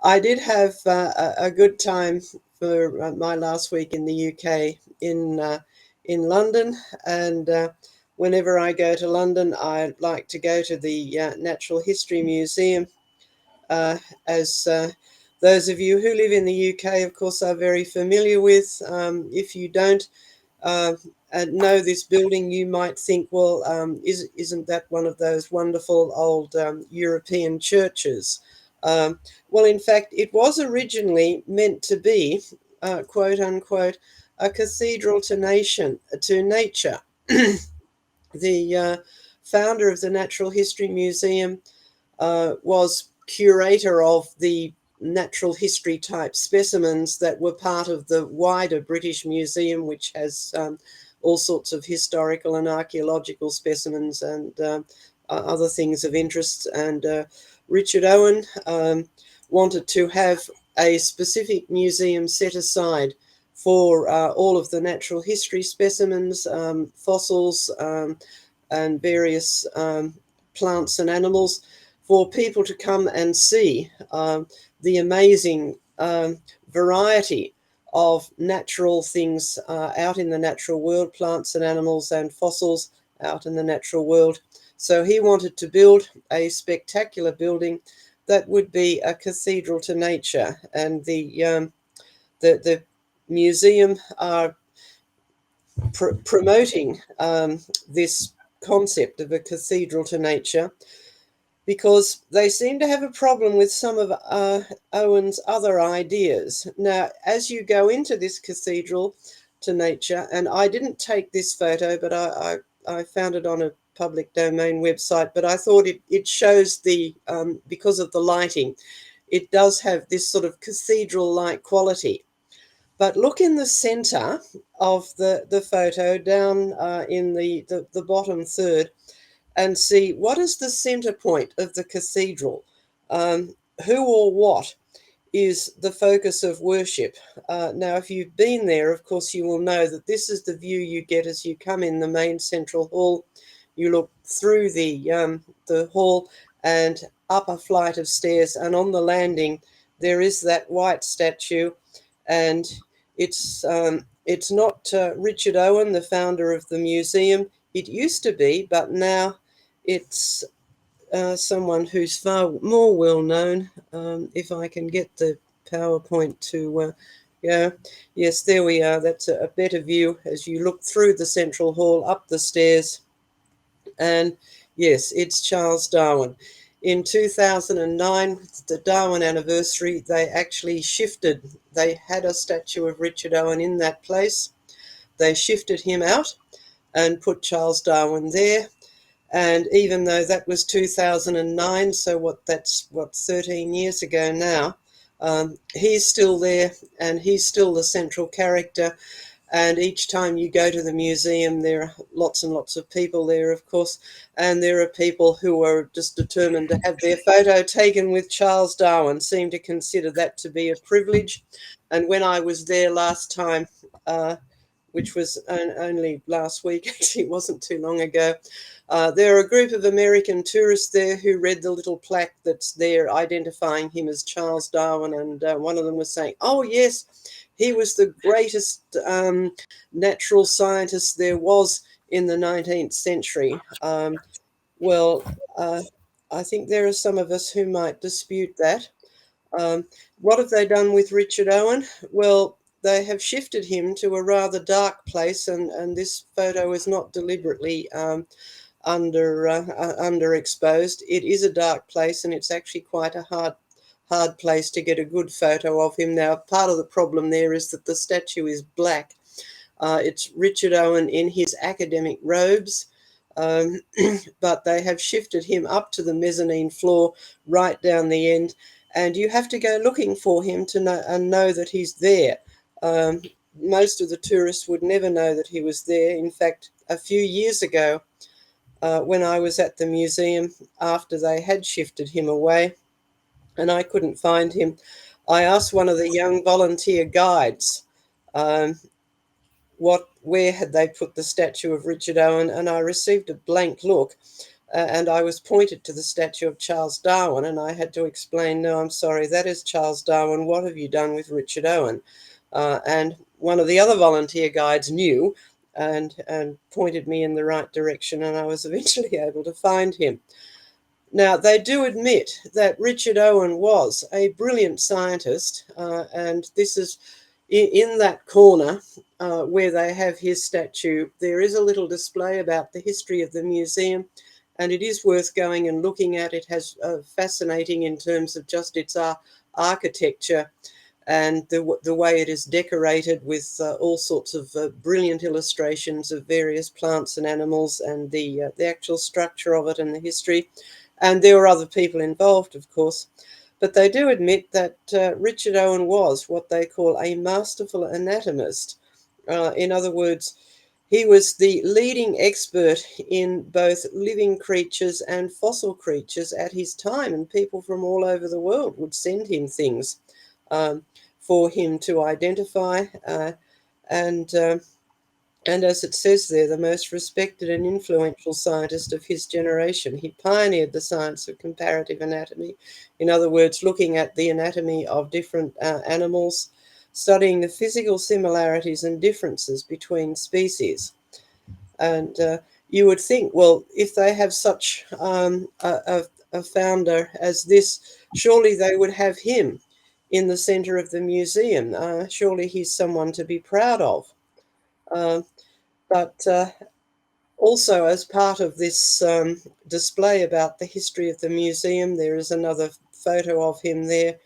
I did have a good time for my last week in the UK in London, and whenever I go to London, I like to go to the Natural History Museum. As those of you who live in the UK, of course, are very familiar with. If you don't know this building, you might think, well, isn't that one of those wonderful old European churches? Well, in fact, it was originally meant to be, quote unquote, a cathedral to nature. The founder of the Natural History Museum was curator of the natural history type specimens that were part of the wider British Museum, which has all sorts of historical and archaeological specimens and other things of interest. And Richard Owen wanted to have a specific museum set aside for all of the natural history specimens, fossils, and various plants and animals, for people to come and see the amazing variety of natural things out in the natural world, plants and animals and fossils out in the natural world. So he wanted to build a spectacular building that would be a cathedral to nature, and the museum are promoting this concept of a cathedral to nature, because they seem to have a problem with some of Owen's other ideas. Now, as you go into this cathedral to nature, and I didn't take this photo, but I found it on a public domain website, but I thought it shows the, because of the lighting, it does have this sort of cathedral-like quality. But look in the center of the photo, down in the bottom third, and see what is the center point of the cathedral. Who or what is the focus of worship? Now, if you've been there, of course, you will know that this is the view you get as you come in the main central hall. You look through the hall and up a flight of stairs, and on the landing there is that white statue, and it's not Richard Owen, the founder of the museum. It used to be, but now it's someone who's far more well known. If I can get the PowerPoint to, yes, there we are. That's a better view as you look through the central hall, up the stairs. And yes, it's Charles Darwin. In 2009, the Darwin anniversary, they actually shifted. They had a statue of Richard Owen in that place. They shifted him out and put Charles Darwin there. And even though that was 2009, so that's 13 years ago now, he's still there, and he's still the central character. And each time you go to the museum, there are lots and lots of people there, of course, and there are people who are just determined to have their photo taken with Charles Darwin, seem to consider that to be a privilege. And when I was there last time, which was only last week, actually it wasn't too long ago, there are a group of American tourists there who read the little plaque that's there identifying him as Charles Darwin, and one of them was saying, oh yes, he was the greatest natural scientist there was in the 19th century. Well, I think there are some of us who might dispute that. What have they done with Richard Owen? Well, they have shifted him to a rather dark place, and this photo is not deliberately underexposed. It is a dark place, and it's actually quite a hard place to get a good photo of him. Now, part of the problem there is that the statue is black. It's Richard Owen in his academic robes, but they have shifted him up to the mezzanine floor, right down the end, and you have to go looking for him to know that he's there. Most of the tourists would never know that he was there. In fact, a few years ago, when I was at the museum, after they had shifted him away and I couldn't find him, I asked one of the young volunteer guides where had they put the statue of Richard Owen, and I received a blank look. and I was pointed to the statue of Charles Darwin, and I had to explain, no, I'm sorry, that is Charles Darwin. What have you done with Richard Owen? And one of the other volunteer guides knew and pointed me in the right direction, and I was eventually able to find him. Now, they do admit that Richard Owen was a brilliant scientist, and this is in that corner where they have his statue. There is a little display about the history of the museum, and it is worth going and looking at. It has fascinating in terms of just its architecture and the way it is decorated with all sorts of brilliant illustrations of various plants and animals, and the actual structure of it and the history. And there were other people involved, of course. But they do admit that Richard Owen was what they call a masterful anatomist. In other words, he was the leading expert in both living creatures and fossil creatures at his time, and people from all over the world would send him things um, for him to identify. And and as it says there, the most respected and influential scientist of his generation. He pioneered the science of comparative anatomy. In other words, looking at the anatomy of different animals, studying the physical similarities and differences between species. And you would think, well, if they have such a founder as this, surely they would have him in the center of the museum. Surely he's someone to be proud of. Uh, but also, as part of this display about the history of the museum, there is another photo of him there.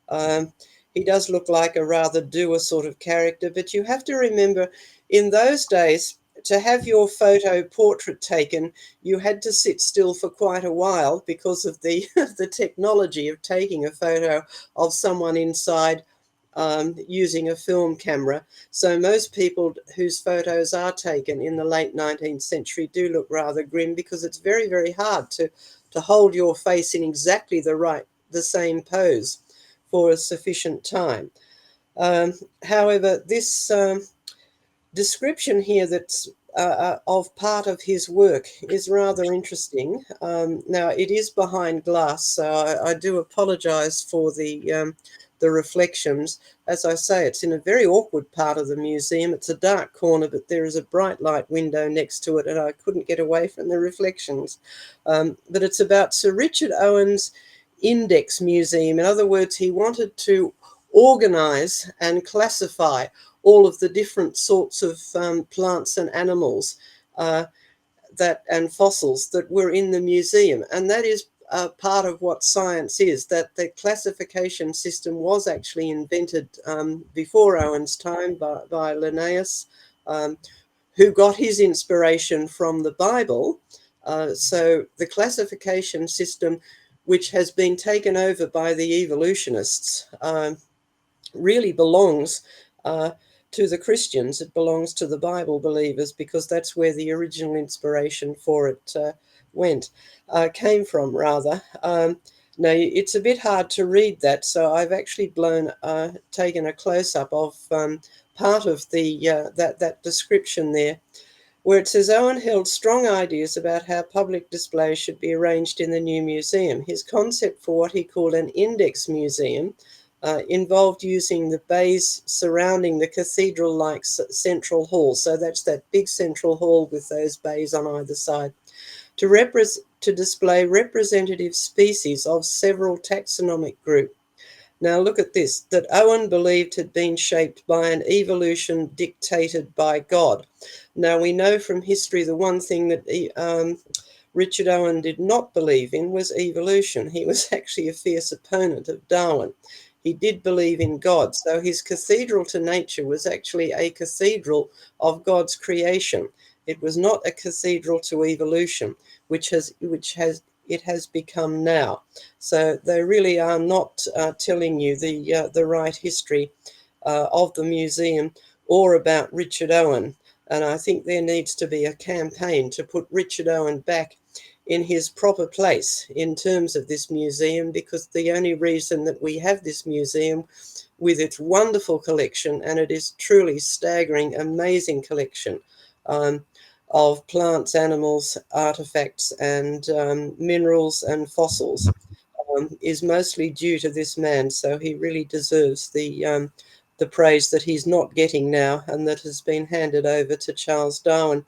Um, he does look like a rather dour sort of character, but you have to remember, in those days, to have your photo portrait taken, you had to sit still for quite a while because of the the technology of taking a photo of someone inside using a film camera. So most people whose photos are taken in the late 19th century do look rather grim, because it's very, very hard to hold your face in exactly the same pose for a sufficient time. However, this description here that's of part of his work is rather interesting. Now, it is behind glass, so I do apologize for the reflections. As I say, it's in a very awkward part of the museum. It's a dark corner, but there is a bright light window next to it, and I couldn't get away from the reflections. But it's about Sir Richard Owen's Index Museum. In other words, he wanted to organize and classify all of the different sorts of plants and animals and fossils that were in the museum. And that is part of what science is, that the classification system was actually invented before Owen's time by Linnaeus, who got his inspiration from the Bible. So the classification system, which has been taken over by the evolutionists, really belongs to the Christians. It belongs to the Bible believers, because that's where the original inspiration for it came from, rather. Now, it's a bit hard to read that, so I've actually taken a close-up of part of that description there, where it says Owen held strong ideas about how public displays should be arranged in the new museum. His concept for what he called an index museum involved using the bays surrounding the cathedral-like central hall. So that's that big central hall with those bays on either side, to display representative species of several taxonomic groups. Now look at this, that Owen believed had been shaped by an evolution dictated by God. Now we know from history the one thing that Richard Owen did not believe in was evolution. He was actually a fierce opponent of Darwin. He did believe in God. So his cathedral to nature was actually a cathedral of God's creation. It was not a cathedral to evolution, which it has become now. So they really are not telling you the right history of the museum or about Richard Owen. And I think there needs to be a campaign to put Richard Owen back in his proper place in terms of this museum, because the only reason that we have this museum with its wonderful collection, and it is truly staggering, amazing collection, of plants, animals, artifacts, and minerals and fossils is mostly due to this man. So he really deserves the praise that he's not getting now, and that has been handed over to Charles Darwin.